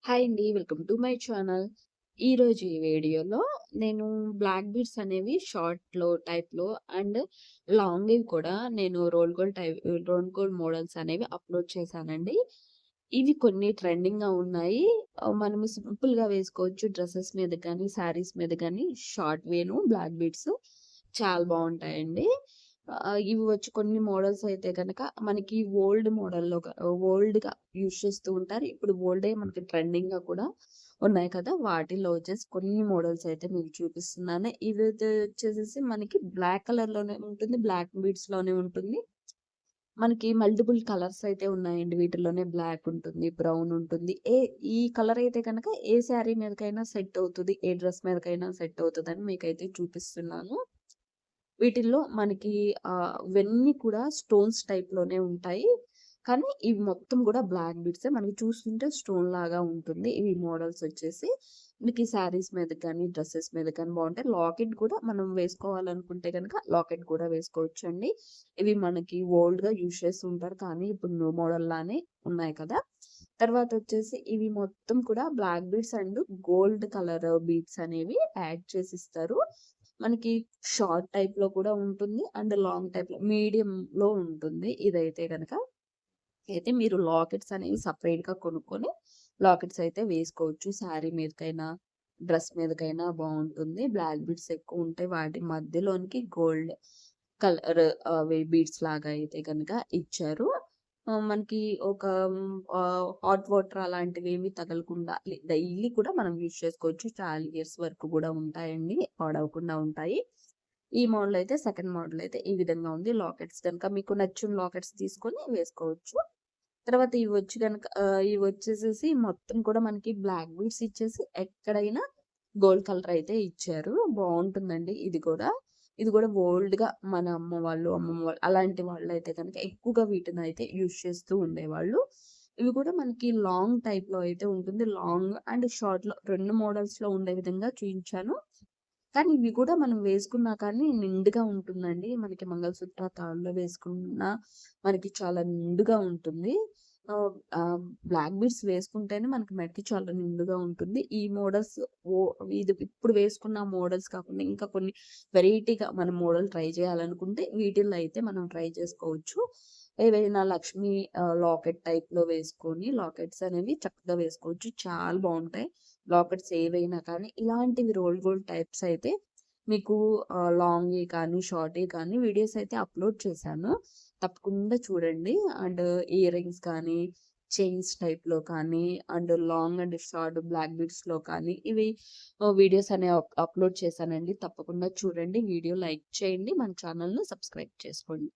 Hi అండి. Welcome to my channel. ఈరోజు ఈ వీడియోలో నేను బ్లాక్ బీడ్స్ అనేవి షార్ట్‌లో, టైప్‌లో అండ్ లాంగ్‌వి కూడా నేను రోల్ గోల్డ్ మోడల్స్ అనేవి అప్‌లోడ్ చేశానండి. ఇవి కొన్ని ట్రెండింగ్‌గా ఉన్నాయి. మనము సింపుల్‌గా వేసుకోవచ్చు. డ్రెసెస్ మీద కానీ, శారీస్ మీద కానీ షార్ట్ వేను బ్లాక్ బీడ్స్ చాలా బావుంటాయండి. ఇవి వచ్చి కొన్ని మోడల్స్ అయితే గనక మనకి ఓల్డ్‌గా యూజ్ చేస్తూ ఉంటారు. ఇప్పుడు ఓల్డే మనకి ట్రెండింగ్‌గా కూడా ఉన్నాయి కదా! వాటిల్లో వచ్చేసి కొన్ని మోడల్స్ అయితే మీకు చూపిస్తున్నాను. ఇదైతే వచ్చేసేసి మనకి బ్లాక్ కలర్‌లోనే ఉంటుంది. బ్లాక్ బీడ్స్‌లోనే ఉంటుంది. మనకి మల్టిపుల్ కలర్స్ అయితే ఉన్నాయండి. వీటిలోనే బ్లాక్ ఉంటుంది, బ్రౌన్ ఉంటుంది. ఈ కలర్ అయితే గనక ఏ శారీ మీదకైనా సెట్ అవుతది. ఏ డ్రెస్ మీదకైనా సెట్ అవుతదని మీకైతే చూపిస్తున్నాను. వీటిల్లో మనకి ఇవన్నీ కూడా స్టోన్స్ టైప్‌లోనే ఉంటాయి. కానీ ఇవి మొత్తం గూడా బ్లాక్ బీడ్సే. మనకి చూస్తుంటే స్టోన్ లాగా ఉంటుంది. ఇవి మోడల్స్ వచ్చేసి. మనకి శారీస్ మీద కానీ, డ్రెసెస్ మీద కానీ బావుంటాయి. లాకెట్ కూడా మనం వేసుకోవాలనుకుంటే గనక లాకెట్ కూడా వేసుకోవచ్చండి. ఇవి మనకి ఓల్డ్‌గా యూజ్ చేస్తూ ఉంటారు. కానీ ఇప్పుడు న్యూ మోడల్ లానే ఉన్నాయి కదా! తర్వాతొచ్చేసి ఇవి మొత్తం కూడా black beads and gold colour beads అనేవి యాడ్ చేసిస్తారు. మనకి షార్ట్ టైప్‌లో కూడా ఉంటుంది. అండ్ లాంగ్ టైప్‌లో మీడియంలో ఉంటుంది. ఇదైతే గనక. అయితే మీరు లాకెట్స్ అనేవి సెపరేట్‌గా కొనుక్కొని లాకెట్స్ అయితే వేసుకోవచ్చు. శారీ మీదకైనా, డ్రెస్ మీదకైనా బావుంటుంది. బ్లాక్ బీడ్స్ ఎక్కువుంటాయి. వాటి మధ్యలోనికి గోల్డ్ కలర్ అవి బీడ్స్ లాగా అయితే గనక ఇచ్చారు. మనకి ఒక హాట్ వాటర్ అలాంటివేమి తగలకుండా డైలీ కూడా మనం యూజ్ చేసుకోవచ్చు. చాలా ఇయర్స్ వరకు గూడా ఉంటాయండి. పాడవకుండా ఉంటాయి. ఈ మోడల్ అయితే సెకండ్ మోడల్ అయితే ఈ విధంగా ఉంది. లాకెట్స్ గనుక మీకు నచ్చిన లాకెట్స్ తీసుకొని వేసుకోవచ్చు. తర్వాత ఇవొచ్చేసేసి మొత్తం కూడా మనకి బ్లాక్ బీడ్స్ ఇచ్చేసి ఎక్కడైనా గోల్డ్ కలర్ అయితే ఇచ్చారు. బావుంటుందండి ఇది కూడా. ఇది కూడా ఓల్డ్‌గా మన అమ్మ వాళ్ళు, అమ్మమ్మ వాళ్ళు అలాంటి వాళ్ళైతే గనుక ఎక్కువగా వీటినైతే యూజ్ చేస్తూ ఉండేవాళ్ళు. ఇవి కూడా మనకి లాంగ్ టైప్‌లో అయితే ఉంటుంది. లాంగ్ అండ్ షార్ట్‌లో 2 మోడల్స్‌లో ఉండే విధంగా చూయించాను. కానీ ఇవి కూడా మనం వేసుకున్నా కానీ నిండుగా ఉంటుందండి. మనకి మంగళసూత్ర తాడులో వేసుకున్నా మనకి చాలా నిండుగా ఉంటుంది. ఆహ్, ఆహ్, బ్లాక్ బీడ్స్ వేసుకుంటేనే మనకి మెడకి చాలా నిండుగా ఉంటుంది. ఈ మోడల్స్ ఓ ఇది ఇప్పుడు వేసుకున్న మోడల్స్ కాకుండా ఇంకా కొన్ని వెరైటీగా మనం మోడల్ ట్రై చేయాలనుకుంటే వీటిల్లో అయితే మనం ట్రై చేసుకోవచ్చు. ఏవైనా లక్ష్మీ లాకెట్ టైప్‌లో వేసుకొని లాకెట్స్ అనేవి చక్కగా వేసుకోవచ్చు. చాలా బావుంటాయి. లాకెట్స్ ఏవైనా కానీ ఇలాంటివి రోల్ గోల్డ్ టైప్స్ అయితే మీకు లాంగ్‌యి కానీ, షార్ట్‌యి కానీ వీడియోస్ అయితే అప్‌లోడ్ చేశాను. తప్పకుండా చూడండి. అండ్ ఇయర్ రింగ్స్ కానీ, చైన్స్ టైప్‌లో కానీ, and long and short black బీడ్స్‌లో కానీ ఇవి వీడియోస్ అనేవి అప్‌లోడ్ చేశానండి. తప్పకుండా చూడండి. వీడియో లైక్ చేయండి. మన ఛానెల్‌ని సబ్స్క్రైబ్ చేసుకోండి.